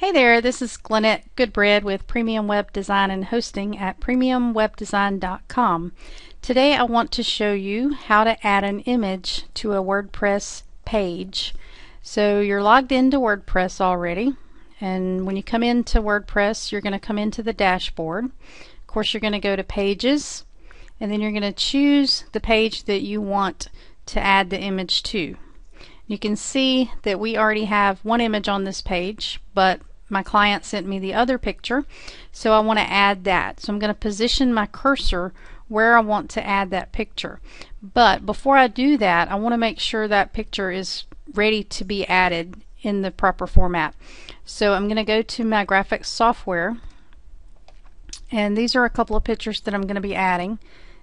Hey there, this is Glennette Goodbread with Premium Web Design and Hosting at premiumwebdesign.com. Today I want to show you how to add an image to a WordPress page. So you're logged into WordPress already, and when you come into WordPress you're going to come into the dashboard. Of course you're going to go to Pages, and then you're going to choose the page that you want to add the image to. You can see that we already have one image on this page, but my client sent me the other picture, so I want to add that. So I'm going to position my cursor where I want to add that picture. But before I do that, I want to make sure that picture is ready to be added in the proper format. So I'm going to go to my graphics software, and these are a couple of pictures that I'm going to be adding.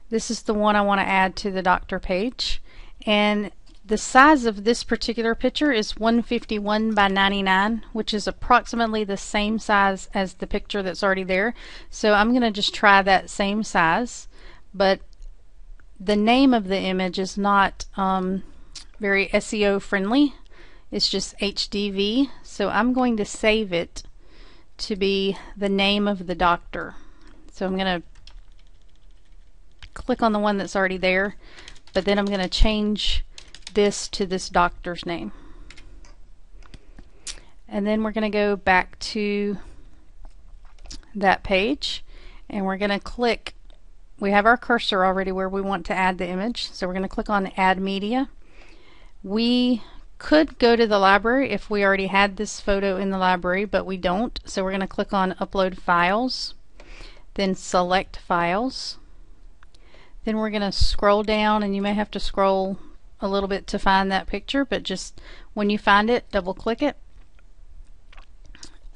This is the one I want to add to the doctor page, and the size of this particular picture is 151 by 99, which is approximately the same size as the picture that's already there. So I'm going to just try that same size, but the name of the image is not very SEO friendly. It's just HDV, so I'm going to save it to be the name of the doctor. So I'm going to click on the one that's already there, but then I'm going to change this to this doctor's name. And then we're going to go back to that page, and we're going to click, we have our cursor already where we want to add the image, so we're going to click on Add Media. We could go to the library if we already had this photo in the library, but we don't, so we're going to click on Upload Files, then Select Files. Then we're going to scroll down, and you may have to scroll a little bit to find that picture, but just when you find it, double click it.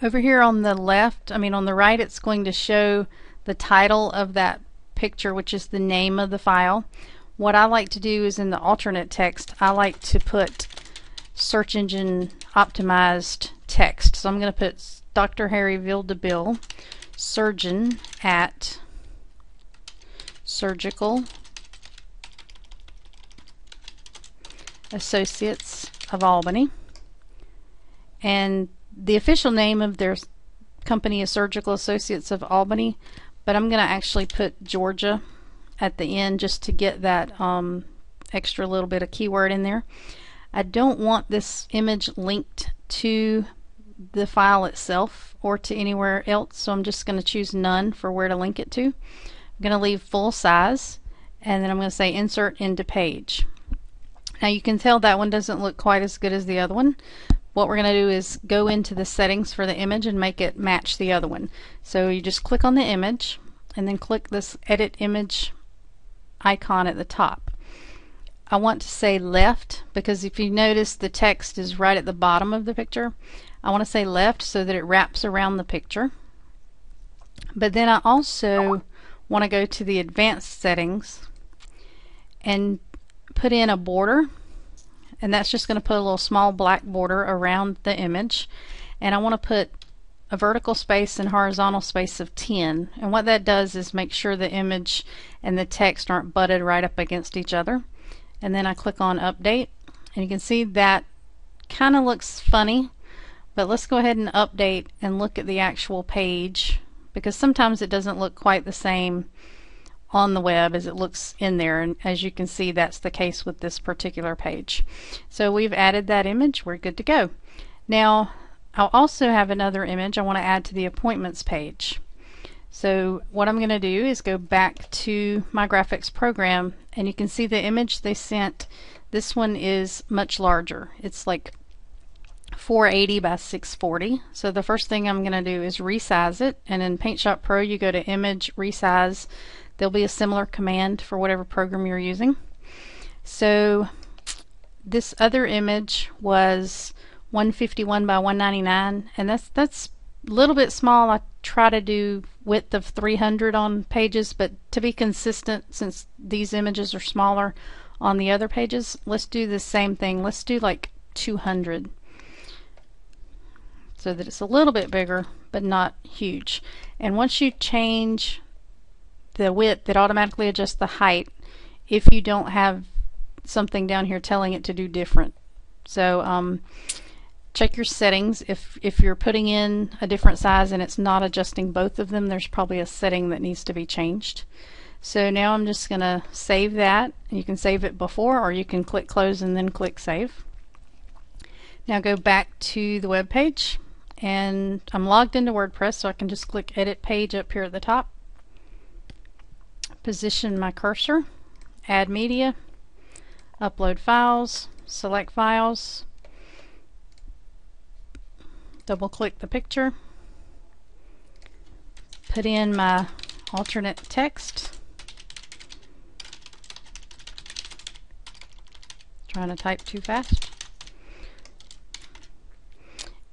Over here on the left, on the right, it's going to show the title of that picture, which is the name of the file. What I like to do is in the alternate text, I like to put search engine optimized text. So I'm going to put Dr. Harry Vildebill, surgeon at Surgical Associates of Albany, and the official name of their company is Surgical Associates of Albany, but I'm going to actually put Georgia at the end just to get that extra little bit of keyword in there. I don't want this image linked to the file itself or to anywhere else, so I'm just going to choose none for where to link it to. I'm going to leave full size, and then I'm going to say insert into page. Now you can tell that one doesn't look quite as good as the other one. What we're going to do is go into the settings for the image and make it match the other one. So you just click on the image and then click this edit image icon at the top. I want to say left because if you notice the text is right at the bottom of the picture. I want to say left so that it wraps around the picture. But then I also want to go to the advanced settings and put in a border, and that's just going to put a little small black border around the image, and I want to put a vertical space and horizontal space of 10, and what that does is make sure the image and the text aren't butted right up against each other. And then I click on update, and you can see that kind of looks funny, but let's go ahead and update and look at the actual page, because sometimes it doesn't look quite the same on the web as it looks in there, and as you can see that's the case with this particular page. So we've added that image, we're good to go. Now I'll also have another image I want to add to the appointments page. So what I'm going to do is go back to my graphics program, and you can see the image they sent. This one is much larger. It's like 480 by 640. So the first thing I'm going to do is resize it, and in PaintShop Pro you go to Image, Resize. There'll be a similar command for whatever program you're using. So this other image was 151 by 199, and that's a little bit small. I try to do width of 300 on pages, but to be consistent, since these images are smaller on the other pages, let's do the same thing. Let's do like 200 so that it's a little bit bigger but not huge. And once you change the width, it automatically adjusts the height if you don't have something down here telling it to do different. So check your settings. If you're putting in a different size and it's not adjusting both of them, there's probably a setting that needs to be changed. So now I'm just going to save that. You can save it before, or you can click close and then click save. Now go back to the web page, and I'm logged into WordPress, so I can just click edit page up here at the top, position my cursor, add media, upload files, select files, double click the picture, put in my alternate text, trying to type too fast,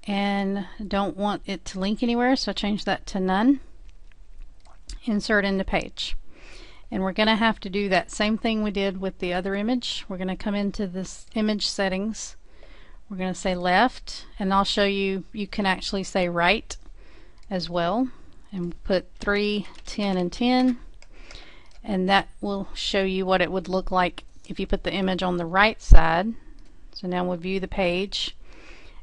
and don't want it to link anywhere, so change that to none. Insert into page. And we're going to have to do that same thing we did with the other image. We're going to come into this image settings. We're going to say left, and I'll show you, you can actually say right as well, and put 3, 10, and 10, and that will show you what it would look like if you put the image on the right side. So now we'll view the page,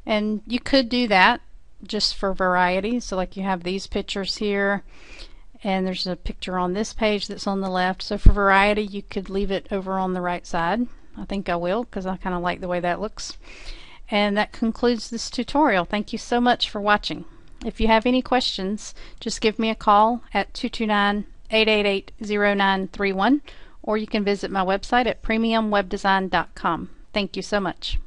and you could do that just for variety. So like you have these pictures here, and there's a picture on this page that's on the left. So for variety, you could leave it over on the right side. I think I will, because I kind of like the way that looks. And that concludes this tutorial. Thank you so much for watching. If you have any questions, just give me a call at 229-888-0931, or you can visit my website at premiumwebdesign.com. Thank you so much.